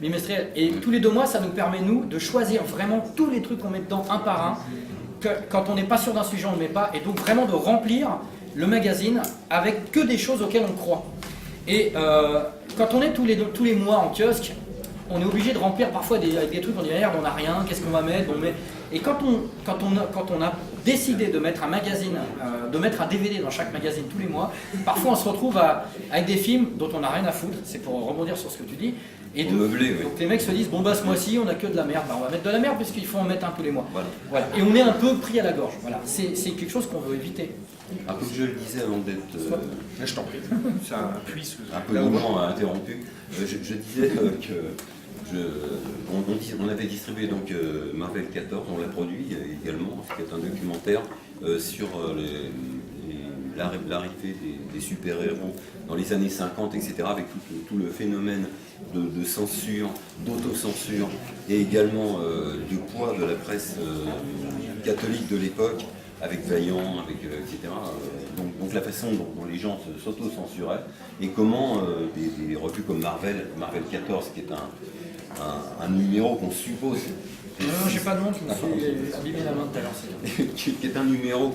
bimestriel. Et tous les 2 mois, ça nous permet, nous, de choisir vraiment tous les trucs qu'on met dedans un par un. Quand on n'est pas sûr d'un sujet, on ne le met pas. Et donc vraiment de remplir le magazine avec que des choses auxquelles on croit. Et quand on est tous les mois en kiosque, on est obligé de remplir parfois avec des trucs, on dit merde, on n'a rien, qu'est-ce qu'on va mettre, Et quand on a décidé de mettre un magazine, de mettre un DVD dans chaque magazine tous les mois, parfois on se retrouve avec des films dont on n'a rien à foutre, c'est pour rebondir sur ce que tu dis. Et donc les mecs se disent, bon bah ce mois-ci on a que de la merde, bah, on va mettre de la merde puisqu'il faut en mettre un tous les mois. Voilà. Et on est un peu pris à la gorge, voilà. C'est quelque chose qu'on veut éviter. Comme je le disais avant d'être je t'en prie, c'est un puits un peu longuement interrompu, je disais on avait distribué donc Marvel 14, on l'a produit également, qui est un documentaire sur l'arrivée des super-héros dans les années 50, etc., avec tout le phénomène de censure, d'autocensure, et également du poids de la presse catholique de l'époque, avec Vaillant, etc. Donc la façon dont les gens s'auto-censuraient, et comment des revues comme Marvel 14, qui est un numéro qu'on suppose... Non, j'ai pas de nom, je me suis abîmé la main tout à l'heure. Qui est un numéro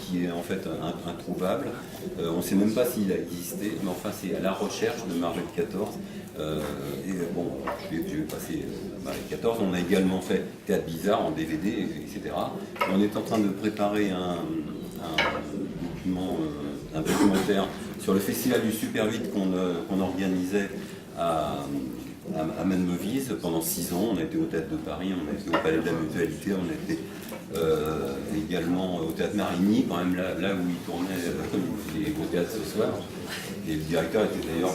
qui est en fait introuvable. On ne sait même pas s'il a existé, mais enfin c'est à la recherche de Marvel 14. Et bon, je vais passer Marvel 14. On a également fait Théâtre Bizarre en DVD, etc. Et on est en train de préparer un documentaire sur le festival du Super 8 qu'on organisait à Manneville pendant 6 ans. On a été au Théâtre de Paris, on a été au Palais de la Mutualité, on a été également au Théâtre Marigny, quand même là où il tournait au théâtre ce soir. Et le directeur était d'ailleurs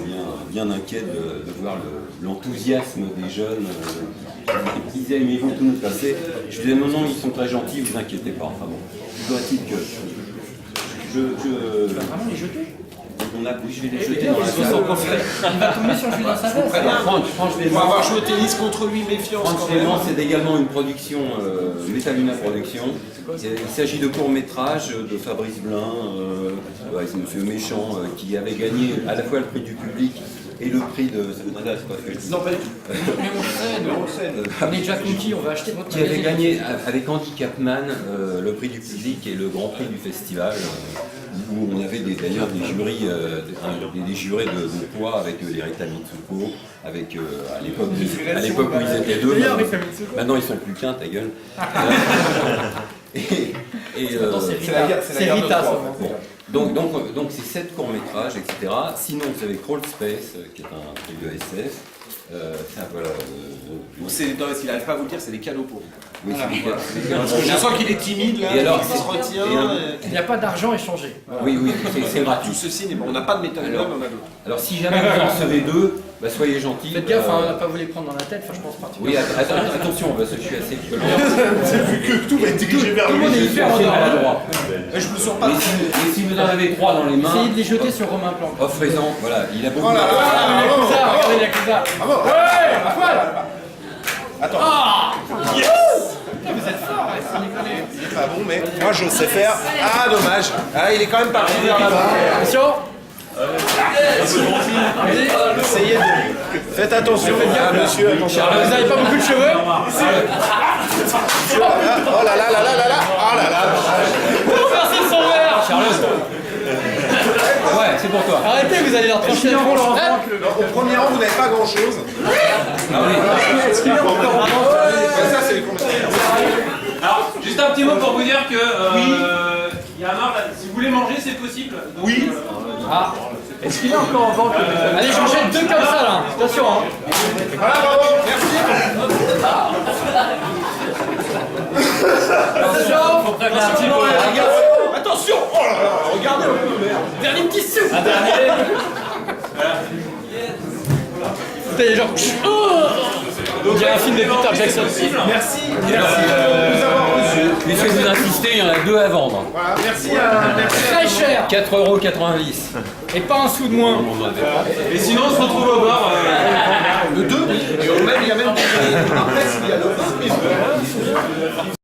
bien inquiet de voir l'enthousiasme des jeunes qui disaient mais ils vont tout nous passer. Je disais non, ils sont très gentils, vous inquiétez pas. Enfin bon, doit-il que Tu vas vraiment les jeter? Oui, je vais les jeter dans la salle. Il va tomber sur Julien Savès. On va avoir joué au tennis contre lui, méfiance. Franchement, c'est également une production, Metaluna Productions. Il s'agit de courts-métrages de Fabrice Blin, c'est Monsieur Méchant, qui avait gagné à la fois le prix du public et le prix de... Non, pas du tout. Mais on est Jack Mookie, on va acheter votre Qui avait gagné avec Andy Capman le prix du public et le grand prix du festival, où on avait d'ailleurs des jurys de poids avec Lerita Mitsuko, avec à l'époque où ils étaient 2. Maintenant ils sont plus qu'un, ta gueule. C'est Rita, ça. Donc c'est 7 courts-métrages, etc. Sinon vous avez Crawl Space, qui est un truc de SF. Voilà, s'il n'arrive pas à vous le dire, c'est des cadeaux pour vous. oui, Je sens qu'il est timide là, et alors, il se retient. Il n'y a pas d'argent échangé. Oui, c'est gratuit. Tout ceci, on n'a pas de métal, mais on a d'autres. Alors si jamais vous en recevez 2, soyez gentils. Faites gaffe, on n'a pas voulu les prendre dans la tête, je pense particulièrement. Oui, attention, parce que je suis assez violent. C'est vu que tout va être dirigé vers lui. Je suis assez maladroit. Je me sens pas. Et si vous en avez 3 dans les mains, Essayez de les jeter sur Romain Planck. offrez-en, voilà, il a beaucoup Regardez, il y a que ça. Ouais, à poil. Attends. Yes. Vous êtes fort, sans déconner. Il est pas bon, mais moi je sais faire. Ah, dommage. Ah, il est quand même parti vers là-bas. Attention. Essayez de. Faites attention, monsieur, attention. Vous n'avez pas beaucoup de cheveux? Oh là là là là là là. Oh là là. Merci son verre. Charles. Ouais, c'est pour toi. Arrêtez, vous allez leur trancher la tronche. Au premier rang, vous n'avez pas grand chose. Ah oui. Est-ce qu'il y a encore un rang? Ça, c'est les commentaires. Alors, juste un petit mot pour vous dire que il y a un arbre, si vous voulez manger, c'est possible. Donc, Oui. Ah. Est-ce qu'il est encore en vente? Allez, j'en jette 2 comme ça là. Attention. Hein. Voilà, bravo. Merci. Attention. Faut prévenir un petit peu. Attention. Oh là là, regardez. Dernier petit sou. un dernier. Putain, genre. Donc il y a un film de Peter Jackson. Merci. Merci de nous avoir reçus. Puisque vous insistez, il y en a 2 à vendre. Voilà, merci à. Très cher. 4,90 €. Et pas un sou de moins. Et sinon, on se retrouve au bar. Le 2. Et au même, il y a même. Après, s'il y a le 1.